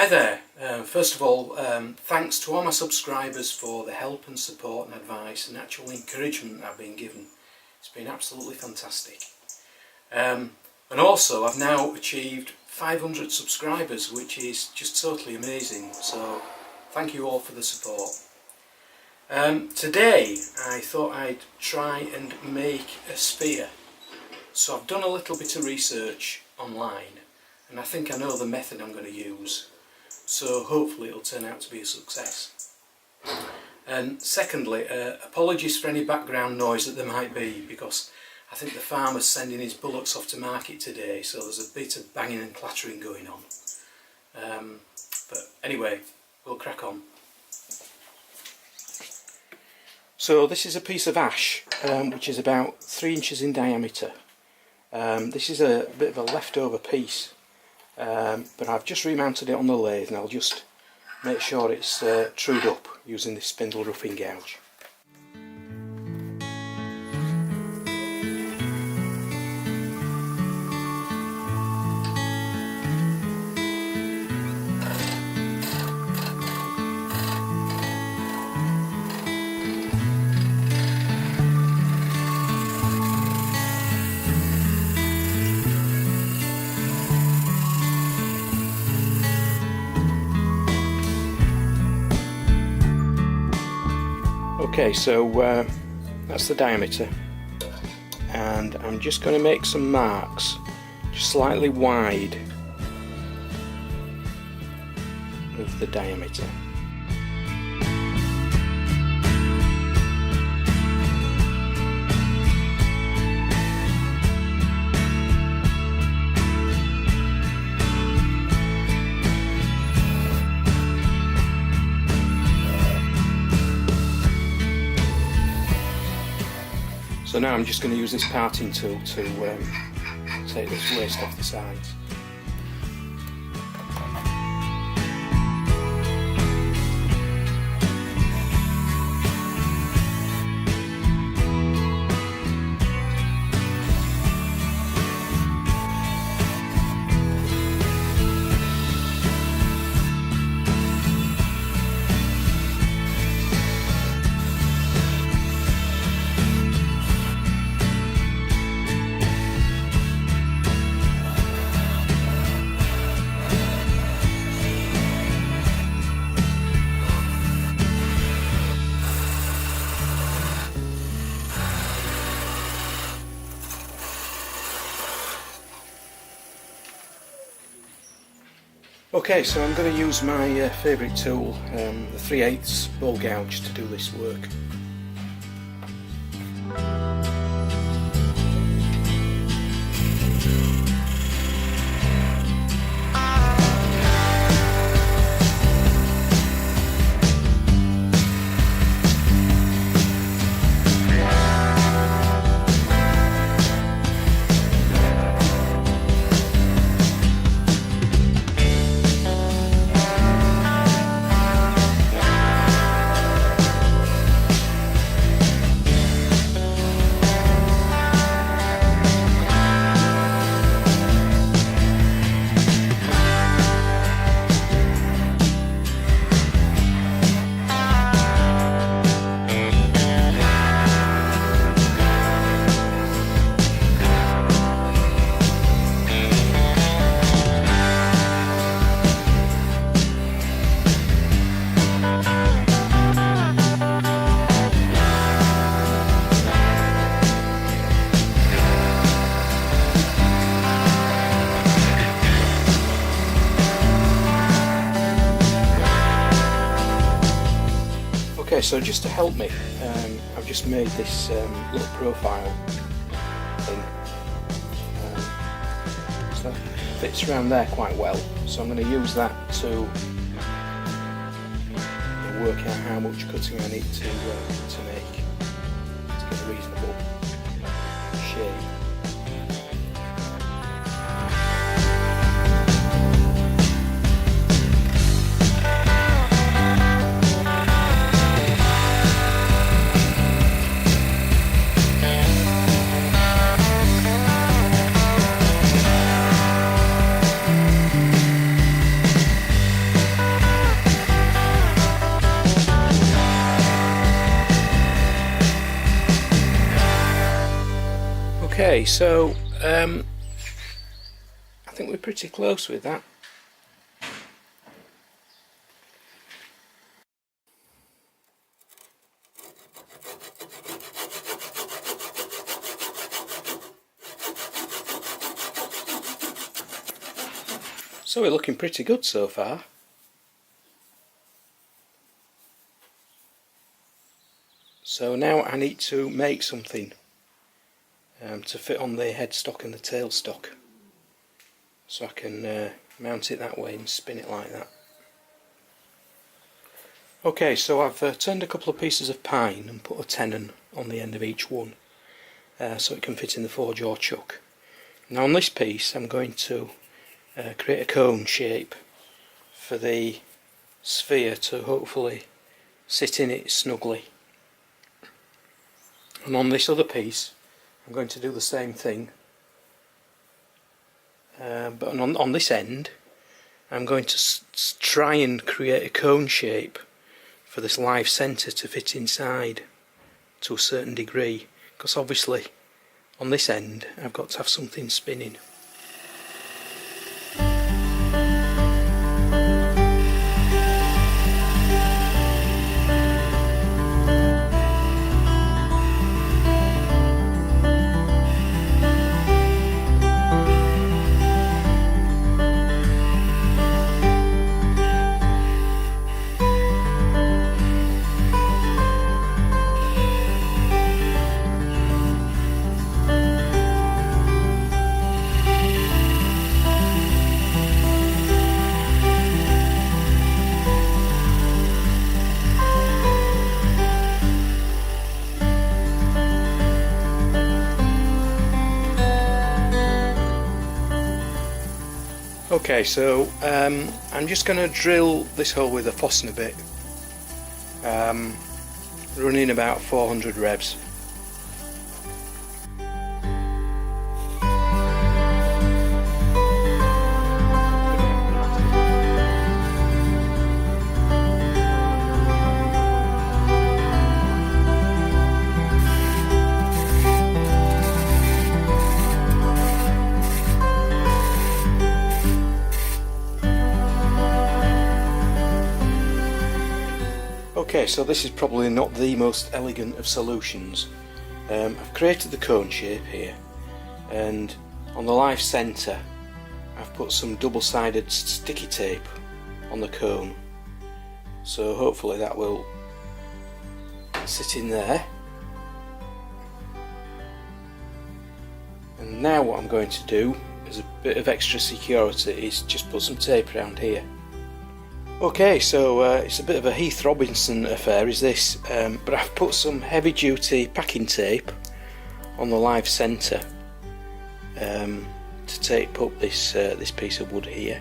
Hi there. First of all, thanks to all my subscribers for the help and support and advice and actual encouragement I've been given. It's been absolutely fantastic. And also I've now achieved 500 subscribers, which is just totally amazing. So thank you all for the support. Today I thought I'd try and make a sphere. So I've done a little bit of research online and I think I know the method I'm going to use. So hopefully it'll turn out to be a success. And secondly, apologies for any background noise that there might be, because I think the farmer's sending his bullocks off to market today, so there's a bit of banging and clattering going on. But anyway, we'll crack on. So this is a piece of ash which is about 3 inches in diameter. This is a bit of a leftover piece, but I've just remounted it on the lathe and I'll just make sure it's trued up using this spindle roughing gouge. Okay, so that's the diameter, and I'm just going to make some marks just slightly wide of the diameter. So now I'm just going to use this parting tool to take this waste off the sides. Okay, so I'm going to use my favourite tool, the 3/8 ball gouge, to do this work. Okay, so just to help me, I've just made this little profile thing, so that fits around there quite well, so I'm going to use that to work out how much cutting I need to make to get a reasonable shape. Okay, so I think we're pretty close with that. So we're looking pretty good so far. So now I need to make something to fit on the headstock and the tailstock, so I can mount it that way and spin it like that. Okay, so I've turned a couple of pieces of pine and put a tenon on the end of each one, so it can fit in the four-jaw chuck. Now on this piece I'm going to create a cone shape for the sphere to hopefully sit in it snugly. And on this other piece I'm going to do the same thing, but on this end I'm going to try and create a cone shape for this live centre to fit inside to a certain degree, because obviously on this end I've got to have something spinning. Okay, so I'm just going to drill this hole with a Forstner bit, running about 400 revs. Okay, so this is probably not the most elegant of solutions. I've created the cone shape here, and on the live centre I've put some double-sided sticky tape on the cone, so hopefully that will sit in there. And now what I'm going to do as a bit of extra security is just put some tape around here. Okay, so it's a bit of a Heath Robinson affair is this, but I've put some heavy duty packing tape on the live centre to tape up this piece of wood here.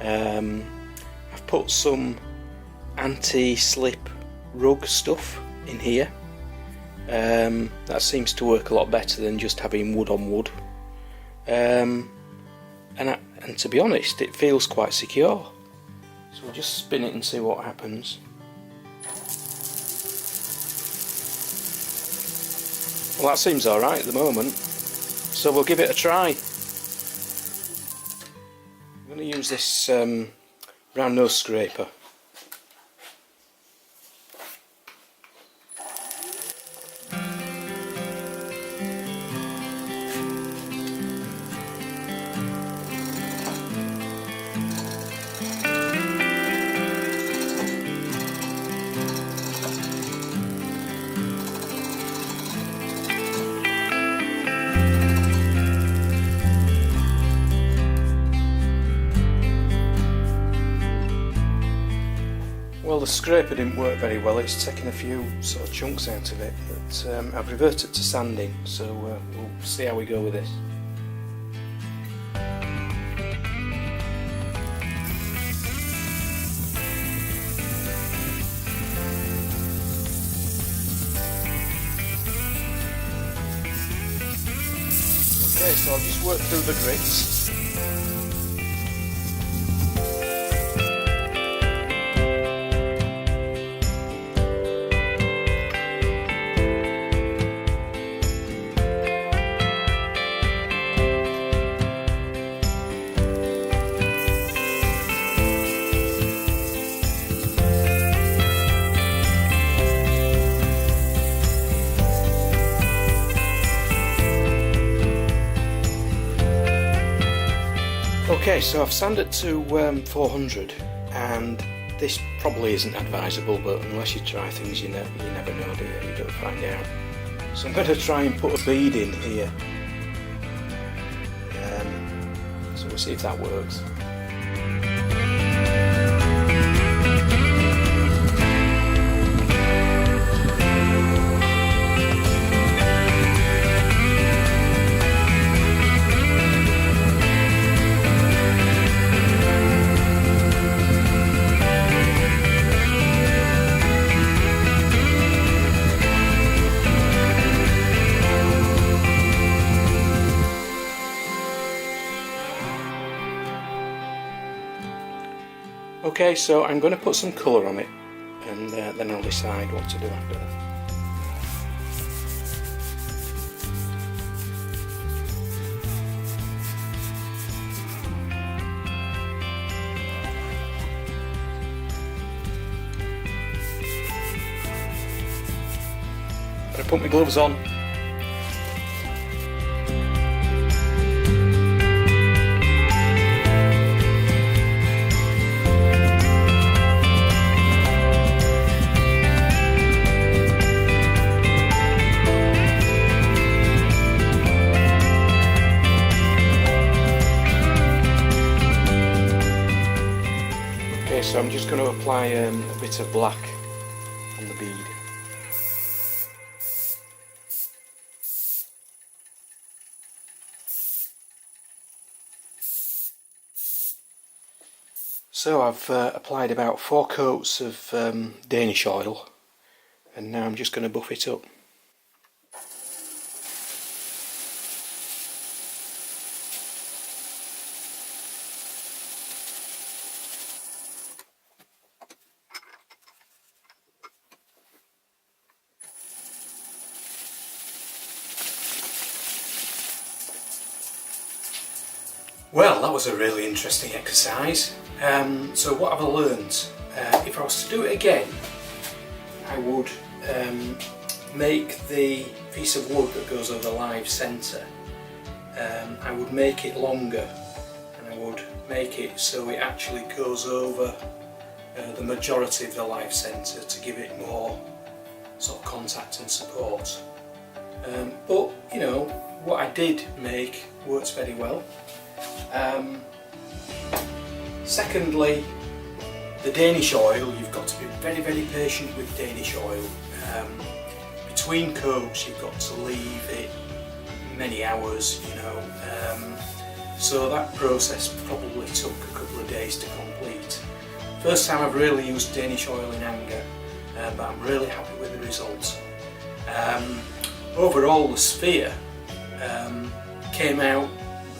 I've put some anti-slip rug stuff in here. That seems to work a lot better than just having wood on wood, and to be honest, it feels quite secure. So we'll just spin it and see what happens. Well, that seems alright at the moment, so we'll give it a try. I'm going to use this round nose scraper. Well, the scraper didn't work very well, it's taken a few sort of chunks out of it, but I've reverted to sanding, so we'll see how we go with this. Okay, so I'll just work through the grits. Okay, so I've sanded to 400, and this probably isn't advisable, but unless you try things you never know, do you? You don't find out. So I'm going to try and put a bead in here, so we'll see if that works. Okay, so I'm going to put some colour on it, and then I'll decide what to do after that. Better put my gloves on. So I'm just going to apply a bit of black on the bead. So I've applied about 4 coats of Danish oil, and now I'm just going to buff it up. Well, that was a really interesting exercise. So what have I learned? If I was to do it again, I would make the piece of wood that goes over the live centre, I would make it longer, and I would make it so it actually goes over the majority of the live centre to give it more sort of contact and support. But you know, what I did make works very well. Secondly, the Danish oil, you've got to be very, very patient with Danish oil. Between coats you've got to leave it many hours, you know, so that process probably took a couple of days to complete. First time I've really used Danish oil in anger, but I'm really happy with the result. Overall the sphere came out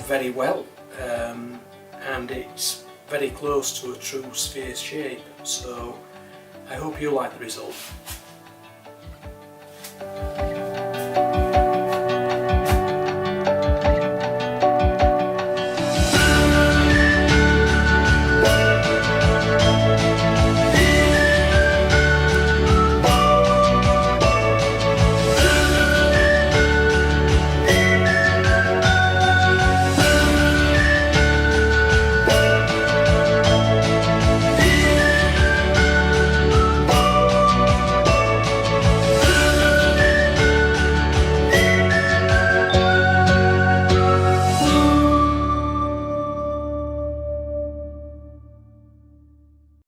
very well, and it's very close to a true sphere shape, so I hope you like the result.